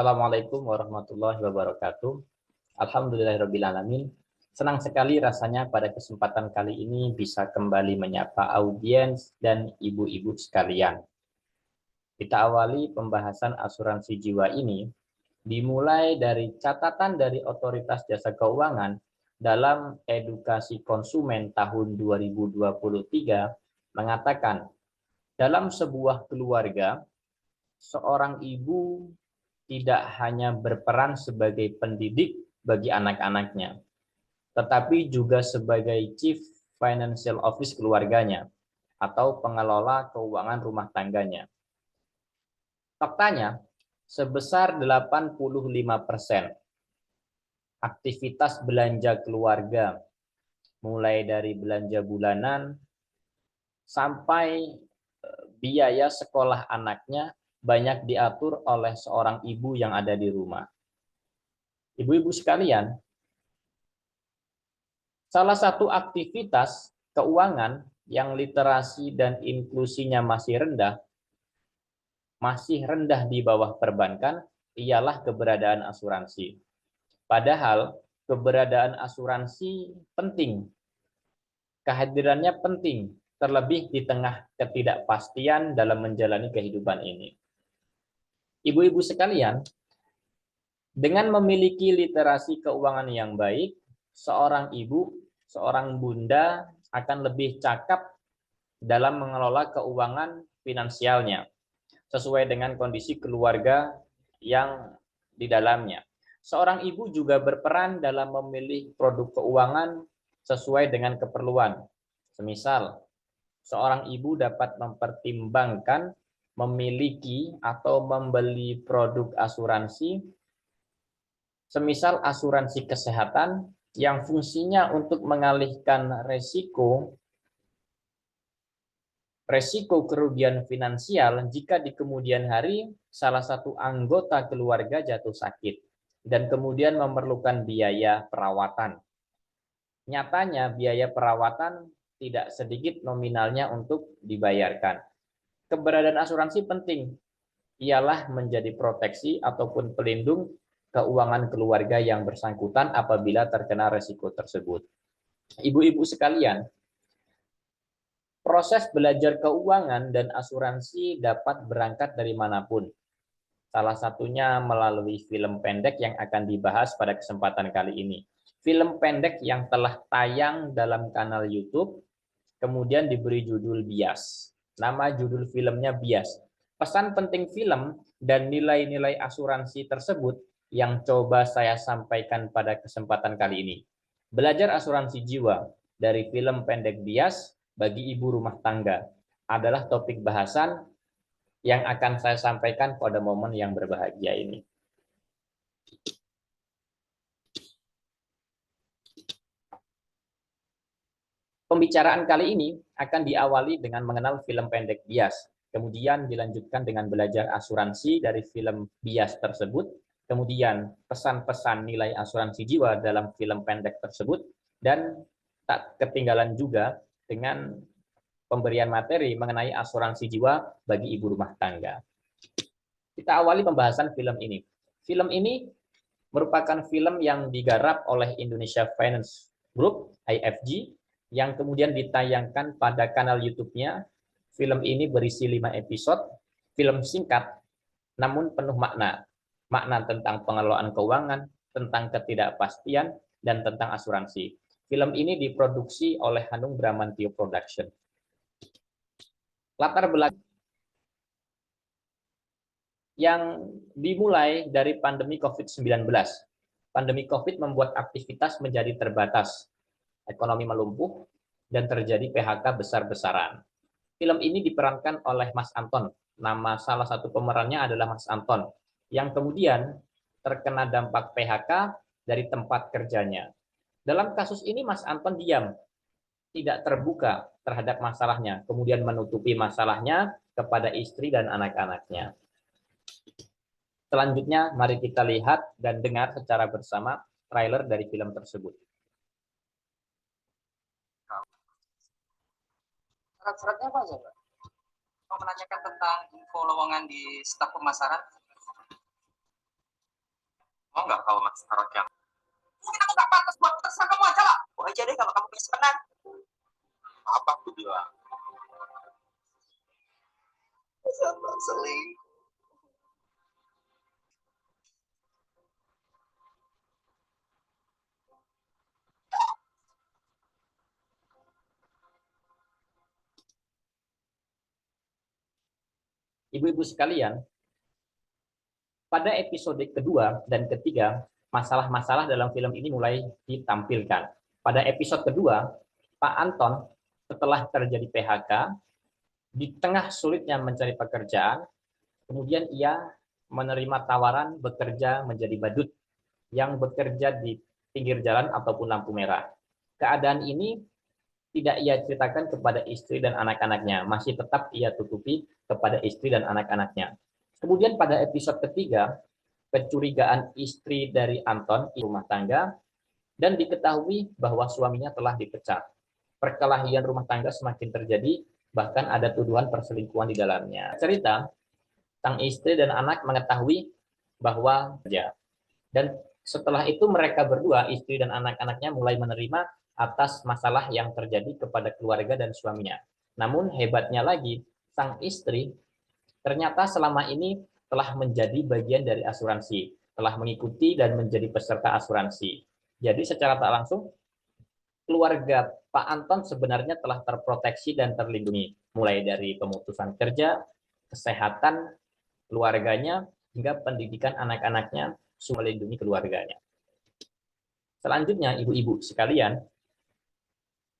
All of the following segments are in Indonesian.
Assalamualaikum warahmatullahi wabarakatuh. Alhamdulillahirabbil alamin. Senang sekali rasanya pada kesempatan kali ini bisa kembali menyapa audiens dan ibu-ibu sekalian. Kita awali pembahasan asuransi jiwa ini dimulai dari catatan dari Otoritas Jasa Keuangan dalam edukasi konsumen tahun 2023 mengatakan, dalam sebuah keluarga, seorang ibu tidak hanya berperan sebagai pendidik bagi anak-anaknya, tetapi juga sebagai Chief Financial Office keluarganya atau pengelola keuangan rumah tangganya. Faktanya, sebesar 85% aktivitas belanja keluarga, mulai dari belanja bulanan sampai biaya sekolah anaknya, banyak diatur oleh seorang ibu yang ada di rumah. Ibu-ibu sekalian, salah satu aktivitas keuangan yang literasi dan inklusinya masih rendah di bawah perbankan, ialah keberadaan asuransi. Padahal keberadaan asuransi penting, kehadirannya penting, terlebih di tengah ketidakpastian dalam menjalani kehidupan ini. Ibu-ibu sekalian, dengan memiliki literasi keuangan yang baik, seorang ibu, seorang bunda akan lebih cakap dalam mengelola keuangan finansialnya, sesuai dengan kondisi keluarga yang di dalamnya. Seorang ibu juga berperan dalam memilih produk keuangan sesuai dengan keperluan. Semisal, seorang ibu dapat mempertimbangkan memiliki atau membeli produk asuransi, semisal asuransi kesehatan yang fungsinya untuk mengalihkan resiko kerugian finansial jika di kemudian hari salah satu anggota keluarga jatuh sakit dan kemudian memerlukan biaya perawatan. Nyatanya biaya perawatan tidak sedikit nominalnya untuk dibayarkan. Keberadaan asuransi penting, ialah menjadi proteksi ataupun pelindung keuangan keluarga yang bersangkutan apabila terkena resiko tersebut. Ibu-ibu sekalian, proses belajar keuangan dan asuransi dapat berangkat dari manapun. Salah satunya melalui film pendek yang akan dibahas pada kesempatan kali ini. Film pendek yang telah tayang dalam kanal YouTube, kemudian diberi judul Bias. Nama judul filmnya Bias. Pesan penting film dan nilai-nilai asuransi tersebut yang coba saya sampaikan pada kesempatan kali ini. Belajar asuransi jiwa dari film pendek Bias bagi ibu rumah tangga adalah topik bahasan yang akan saya sampaikan pada momen yang berbahagia ini. Pembicaraan kali ini akan diawali dengan mengenal film pendek Bias, kemudian dilanjutkan dengan belajar asuransi dari film Bias tersebut, kemudian pesan-pesan nilai asuransi jiwa dalam film pendek tersebut, dan tak ketinggalan juga dengan pemberian materi mengenai asuransi jiwa bagi ibu rumah tangga. Kita awali pembahasan film ini. Film ini merupakan film yang digarap oleh Indonesia Finance Group, IFG, yang kemudian ditayangkan pada kanal YouTube-nya. Film ini berisi 5 episode, film singkat, namun penuh makna. Makna tentang pengelolaan keuangan, tentang ketidakpastian, dan tentang asuransi. Film ini diproduksi oleh Hanung Bramantyo Production. Latar belakang yang dimulai dari pandemi COVID-19. Pandemi COVID membuat aktivitas menjadi terbatas, ekonomi melumpuh, dan terjadi PHK besar-besaran. Film ini diperankan oleh Mas Anton. Nama salah satu pemerannya adalah Mas Anton, yang kemudian terkena dampak PHK dari tempat kerjanya. Dalam kasus ini Mas Anton diam, tidak terbuka terhadap masalahnya, kemudian menutupi masalahnya kepada istri dan anak-anaknya. Selanjutnya, mari kita lihat dan dengar secara bersama trailer dari film tersebut. Syarat-syaratnya apa aja, Pak? Mau menanyakan tentang info lowongan di staf pemasaran? Mau nggak kalau Mas Tarot yang mungkin aku nggak pantas buat terserah kamu aja lah. Mau aja deh kalau kamu bisa menang. Apa aku bilang? Sama seling. Ibu-ibu sekalian, pada episode kedua dan ketiga, masalah-masalah dalam film ini mulai ditampilkan. Pada episode kedua, Pak Anton setelah terjadi PHK, di tengah sulitnya mencari pekerjaan, kemudian ia menerima tawaran bekerja menjadi badut yang bekerja di pinggir jalan ataupun lampu merah. Keadaan ini tidak ia ceritakan kepada istri dan anak-anaknya, masih tetap ia tutupi kepada istri dan anak-anaknya. Kemudian pada episode ketiga, kecurigaan istri dari Anton di rumah tangga dan diketahui bahwa suaminya telah dipecat. Perkelahian rumah tangga semakin terjadi, bahkan ada tuduhan perselingkuhan di dalamnya. Cerita, sang istri dan anak mengetahui bahwa ya, dan setelah itu mereka berdua, istri dan anak-anaknya mulai menerima atas masalah yang terjadi kepada keluarga dan suaminya. Namun hebatnya lagi, sang istri ternyata selama ini telah menjadi bagian dari asuransi, telah mengikuti dan menjadi peserta asuransi. Jadi secara tak langsung, keluarga Pak Anton sebenarnya telah terproteksi dan terlindungi, mulai dari pemutusan kerja, kesehatan keluarganya, hingga pendidikan anak-anaknya, melindungi keluarganya. Selanjutnya, ibu-ibu sekalian,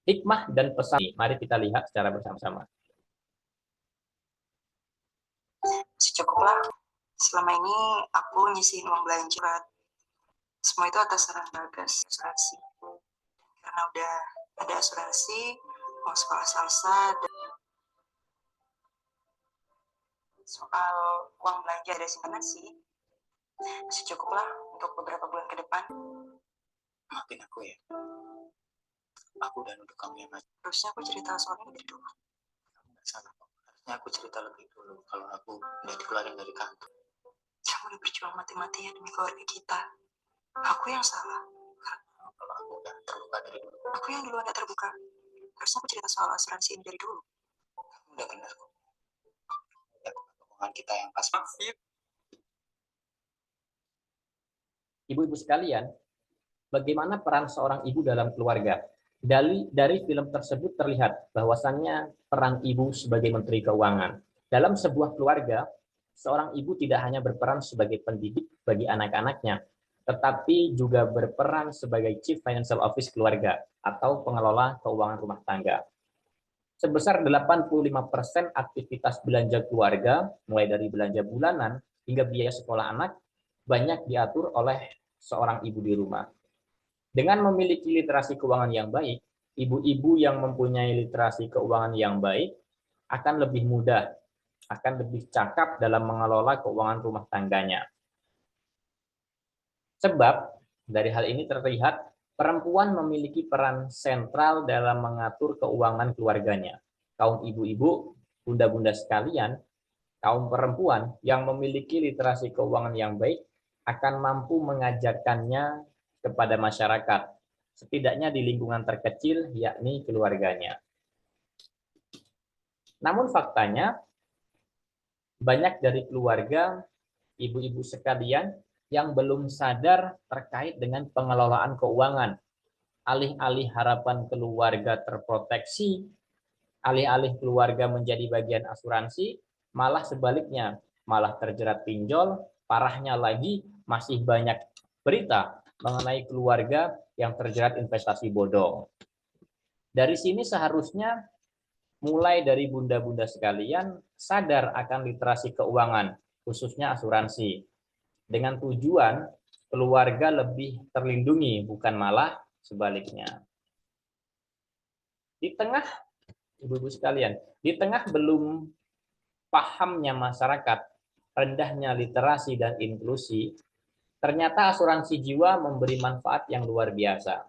hikmah dan pesan, mari kita lihat secara bersama-sama. Secukuplah. Selama ini aku nyisihin uang belanja. Semua itu atas saran Bagas, asuransi. Karena udah ada asuransi, mau sekolah salsa, dan soal uang belanja ada simpanan sih. Secukuplah untuk beberapa bulan ke depan. Maafin aku ya. Aku udah nuduh kamu yang macam. Harusnya aku cerita soal ini dari dulu. Kamu nggak salah kok. Harusnya aku cerita lebih dulu kalau aku udah dikeluarin dari kantor. Kamu udah berjuang mati-matian demi keluarga kita. Aku yang salah. Kalau aku udah terluka dari dulu. Aku yang duluan gak terbuka. Harusnya aku cerita soal asuransi ini dari dulu. Kamu udah benar kok. Ya, hubungan kita yang pas. Ibu-ibu sekalian, bagaimana peran seorang ibu dalam keluarga? Dari film tersebut terlihat bahwasannya peran ibu sebagai Menteri Keuangan. Dalam sebuah keluarga, seorang ibu tidak hanya berperan sebagai pendidik bagi anak-anaknya, tetapi juga berperan sebagai Chief Financial Office keluarga atau pengelola keuangan rumah tangga. Sebesar 85% aktivitas belanja keluarga, mulai dari belanja bulanan hingga biaya sekolah anak, banyak diatur oleh seorang ibu di rumah. Dengan memiliki literasi keuangan yang baik, ibu-ibu yang mempunyai literasi keuangan yang baik akan lebih mudah, akan lebih cakap dalam mengelola keuangan rumah tangganya. Sebab dari hal ini terlihat perempuan memiliki peran sentral dalam mengatur keuangan keluarganya. Kaum ibu-ibu, bunda-bunda sekalian, kaum perempuan yang memiliki literasi keuangan yang baik akan mampu mengajarkannya kepada masyarakat, setidaknya di lingkungan terkecil, yakni keluarganya. Namun faktanya, banyak dari keluarga, ibu-ibu sekalian, yang belum sadar terkait dengan pengelolaan keuangan. Alih-alih harapan keluarga terproteksi, alih-alih keluarga menjadi bagian asuransi, malah sebaliknya, malah terjerat pinjol, parahnya lagi masih banyak berita mengenai keluarga yang terjerat investasi bodong. Dari sini seharusnya mulai dari bunda-bunda sekalian sadar akan literasi keuangan, khususnya asuransi, dengan tujuan keluarga lebih terlindungi, bukan malah sebaliknya. Di tengah, ibu-ibu sekalian, di tengah belum pahamnya masyarakat, rendahnya literasi dan inklusi, ternyata asuransi jiwa memberi manfaat yang luar biasa.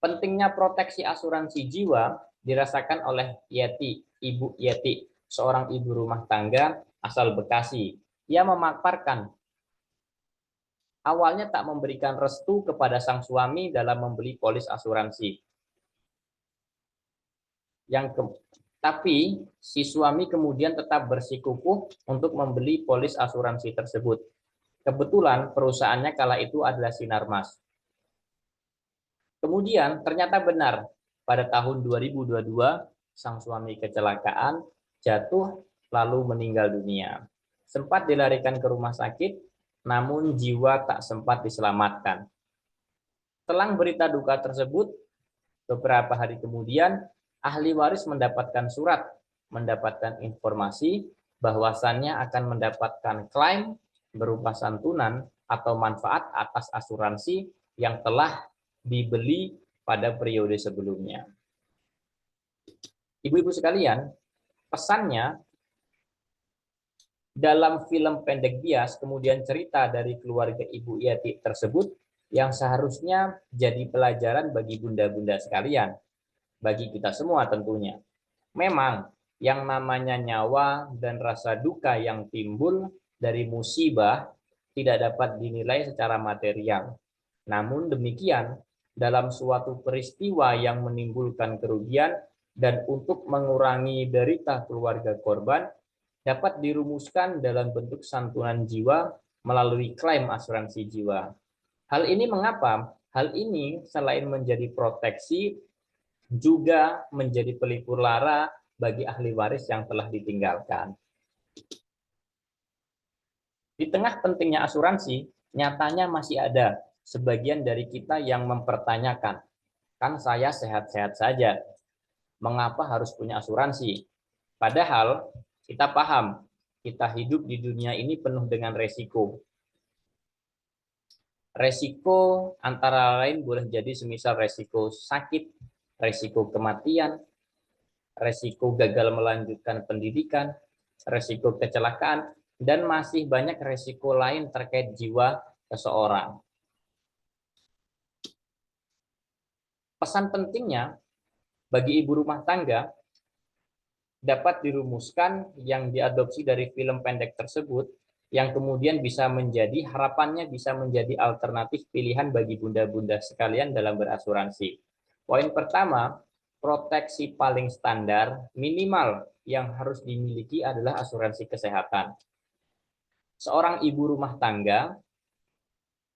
Pentingnya proteksi asuransi jiwa dirasakan oleh Yeti, Ibu Yeti, seorang ibu rumah tangga asal Bekasi, ia memaparkan awalnya tak memberikan restu kepada sang suami dalam membeli polis asuransi. Tapi si suami kemudian tetap bersikukuh untuk membeli polis asuransi tersebut. Kebetulan perusahaannya kala itu adalah Sinarmas. Kemudian ternyata benar, pada tahun 2022 sang suami kecelakaan, jatuh, lalu meninggal dunia. Sempat dilarikan ke rumah sakit, namun jiwa tak sempat diselamatkan. Setelah berita duka tersebut, beberapa hari kemudian, ahli waris mendapatkan surat, mendapatkan informasi bahwasannya akan mendapatkan klaim berupa santunan atau manfaat atas asuransi yang telah dibeli pada periode sebelumnya. Ibu-ibu sekalian, pesannya dalam film pendek bias, kemudian cerita dari keluarga Ibu Yati tersebut yang seharusnya jadi pelajaran bagi bunda-bunda sekalian, bagi kita semua tentunya. Memang yang namanya nyawa dan rasa duka yang timbul dari musibah tidak dapat dinilai secara material. Namun demikian, dalam suatu peristiwa yang menimbulkan kerugian dan untuk mengurangi derita keluarga korban, dapat dirumuskan dalam bentuk santunan jiwa melalui klaim asuransi jiwa. Hal ini mengapa? Hal ini selain menjadi proteksi, juga menjadi pelipur lara bagi ahli waris yang telah ditinggalkan. Di tengah pentingnya asuransi, nyatanya masih ada sebagian dari kita yang mempertanyakan, kan saya sehat-sehat saja, mengapa harus punya asuransi? Padahal kita paham, kita hidup di dunia ini penuh dengan resiko. Resiko antara lain boleh jadi semisal resiko sakit, resiko kematian, resiko gagal melanjutkan pendidikan, resiko kecelakaan, dan masih banyak resiko lain terkait jiwa seseorang. Pesan pentingnya bagi ibu rumah tangga dapat dirumuskan yang diadopsi dari film pendek tersebut, yang kemudian bisa menjadi, harapannya bisa menjadi alternatif pilihan bagi bunda-bunda sekalian dalam berasuransi. Poin pertama, proteksi paling standar minimal yang harus dimiliki adalah asuransi kesehatan. Seorang ibu rumah tangga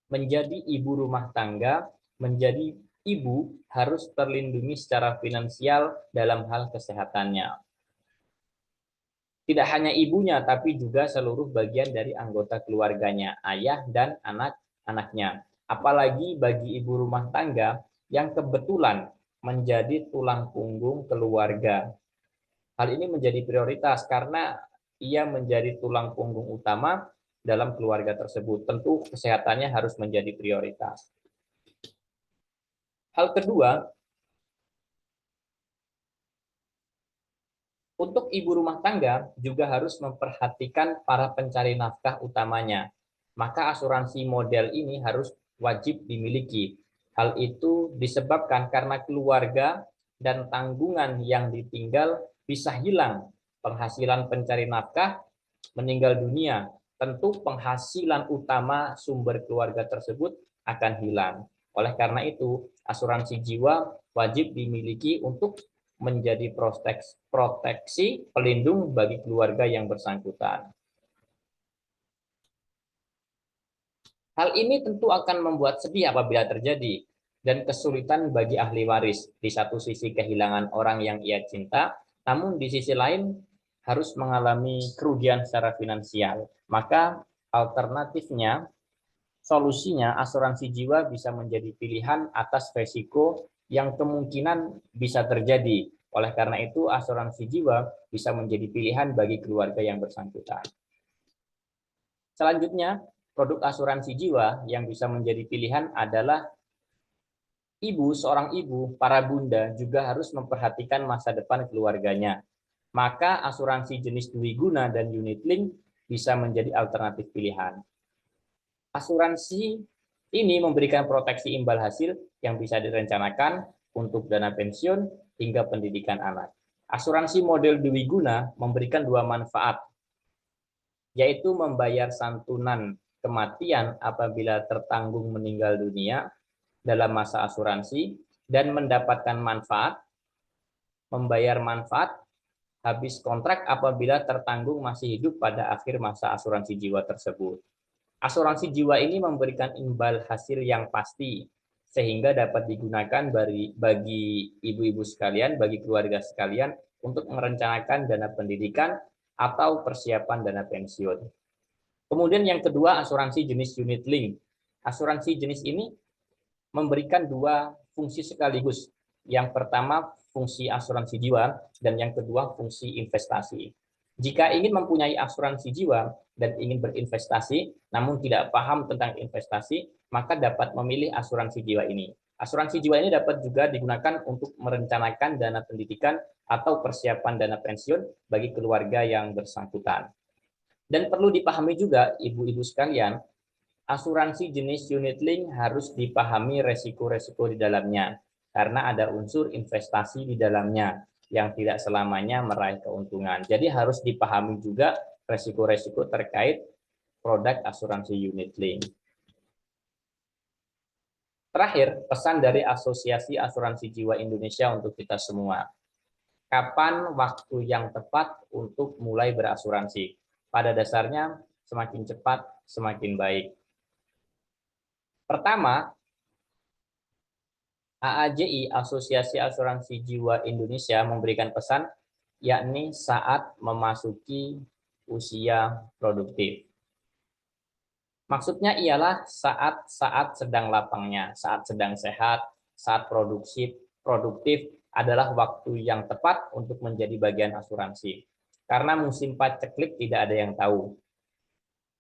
menjadi ibu rumah tangga, menjadi ibu harus terlindungi secara finansial dalam hal kesehatannya. Tidak hanya ibunya, tapi juga seluruh bagian dari anggota keluarganya, ayah dan anak-anaknya. Apalagi bagi ibu rumah tangga yang kebetulan menjadi tulang punggung keluarga. Hal ini menjadi prioritas karena ia menjadi tulang punggung utama dalam keluarga tersebut. Tentu kesehatannya harus menjadi prioritas. Hal kedua, untuk ibu rumah tangga juga harus memperhatikan para pencari nafkah utamanya. Maka asuransi model ini harus wajib dimiliki. Hal itu disebabkan karena keluarga dan tanggungan yang ditinggal bisa hilang. Penghasilan pencari nafkah meninggal dunia, tentu penghasilan utama sumber keluarga tersebut akan hilang. Oleh karena itu, asuransi jiwa wajib dimiliki untuk menjadi proteksi pelindung bagi keluarga yang bersangkutan. Hal ini tentu akan membuat sedih apabila terjadi dan kesulitan bagi ahli waris. Di satu sisi kehilangan orang yang ia cinta, namun di sisi lain harus mengalami kerugian secara finansial. Maka alternatifnya, solusinya asuransi jiwa bisa menjadi pilihan atas resiko yang kemungkinan bisa terjadi. Oleh karena itu, asuransi jiwa bisa menjadi pilihan bagi keluarga yang bersangkutan. Selanjutnya, produk asuransi jiwa yang bisa menjadi pilihan adalah seorang ibu, para bunda juga harus memperhatikan masa depan keluarganya. Maka asuransi jenis dwiguna dan unit link bisa menjadi alternatif pilihan. Asuransi ini memberikan proteksi imbal hasil yang bisa direncanakan untuk dana pensiun hingga pendidikan anak. Asuransi model dwiguna memberikan dua manfaat, yaitu membayar santunan kematian apabila tertanggung meninggal dunia dalam masa asuransi dan mendapatkan manfaat, membayar manfaat habis kontrak apabila tertanggung masih hidup pada akhir masa asuransi jiwa tersebut. Asuransi jiwa ini memberikan imbal hasil yang pasti sehingga dapat digunakan bagi ibu-ibu sekalian, bagi keluarga sekalian untuk merencanakan dana pendidikan atau persiapan dana pensiun. Kemudian yang kedua, asuransi jenis unit link. Asuransi jenis ini memberikan dua fungsi sekaligus. Yang pertama, fungsi asuransi jiwa, dan yang kedua, fungsi investasi. Jika ingin mempunyai asuransi jiwa dan ingin berinvestasi, namun tidak paham tentang investasi, maka dapat memilih asuransi jiwa ini. Asuransi jiwa ini dapat juga digunakan untuk merencanakan dana pendidikan atau persiapan dana pensiun bagi keluarga yang bersangkutan. Dan perlu dipahami juga, ibu-ibu sekalian, asuransi jenis unit link harus dipahami resiko-resiko di dalamnya, karena ada unsur investasi di dalamnya yang tidak selamanya meraih keuntungan. Jadi harus dipahami juga resiko-resiko terkait produk asuransi unit link. Terakhir, pesan dari Asosiasi Asuransi Jiwa Indonesia untuk kita semua. Kapan waktu yang tepat untuk mulai berasuransi? Pada dasarnya, semakin cepat, semakin baik. Pertama, AAJI, Asosiasi Asuransi Jiwa Indonesia, memberikan pesan, yakni saat memasuki usia produktif. Maksudnya ialah saat sedang lapangnya, saat sedang sehat, saat produktif adalah waktu yang tepat untuk menjadi bagian asuransi. Karena musim paceklik tidak ada yang tahu.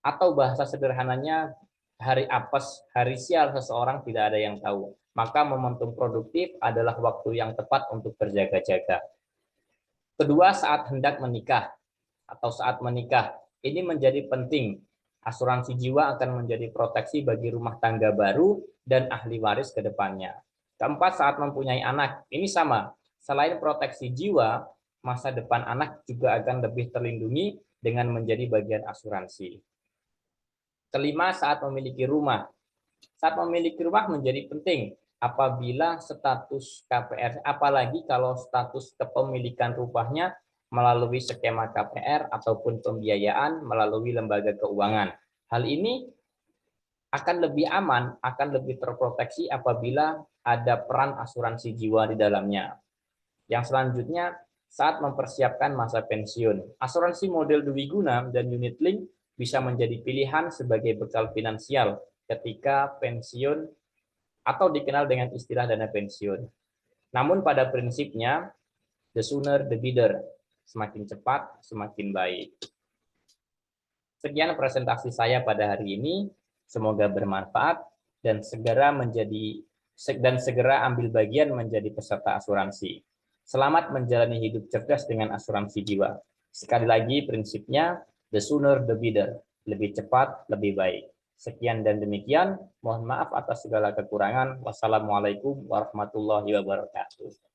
Atau bahasa sederhananya, hari apes, hari sial seseorang tidak ada yang tahu. Maka momentum produktif adalah waktu yang tepat untuk berjaga-jaga. Kedua, saat hendak menikah atau saat menikah, ini menjadi penting. Asuransi jiwa akan menjadi proteksi bagi rumah tangga baru dan ahli waris ke depannya. Keempat, saat mempunyai anak, ini sama. Selain proteksi jiwa, masa depan anak juga akan lebih terlindungi dengan menjadi bagian asuransi. Kelima, saat memiliki rumah. Saat memiliki rumah menjadi penting apabila status KPR, apalagi kalau status kepemilikan rumahnya melalui skema KPR ataupun pembiayaan melalui lembaga keuangan. Hal ini akan lebih aman, akan lebih terproteksi apabila ada peran asuransi jiwa di dalamnya. Yang selanjutnya, saat mempersiapkan masa pensiun. Asuransi model dwiguna dan unit link bisa menjadi pilihan sebagai bekal finansial ketika pensiun atau dikenal dengan istilah dana pensiun. Namun pada prinsipnya, the sooner the better. Semakin cepat, semakin baik. Sekian presentasi saya pada hari ini. Semoga bermanfaat dan segera ambil bagian menjadi peserta asuransi. Selamat menjalani hidup cerdas dengan asuransi jiwa. Sekali lagi prinsipnya, the sooner the better. Lebih cepat, lebih baik. Sekian dan demikian. Mohon maaf atas segala kekurangan. Wassalamualaikum warahmatullahi wabarakatuh.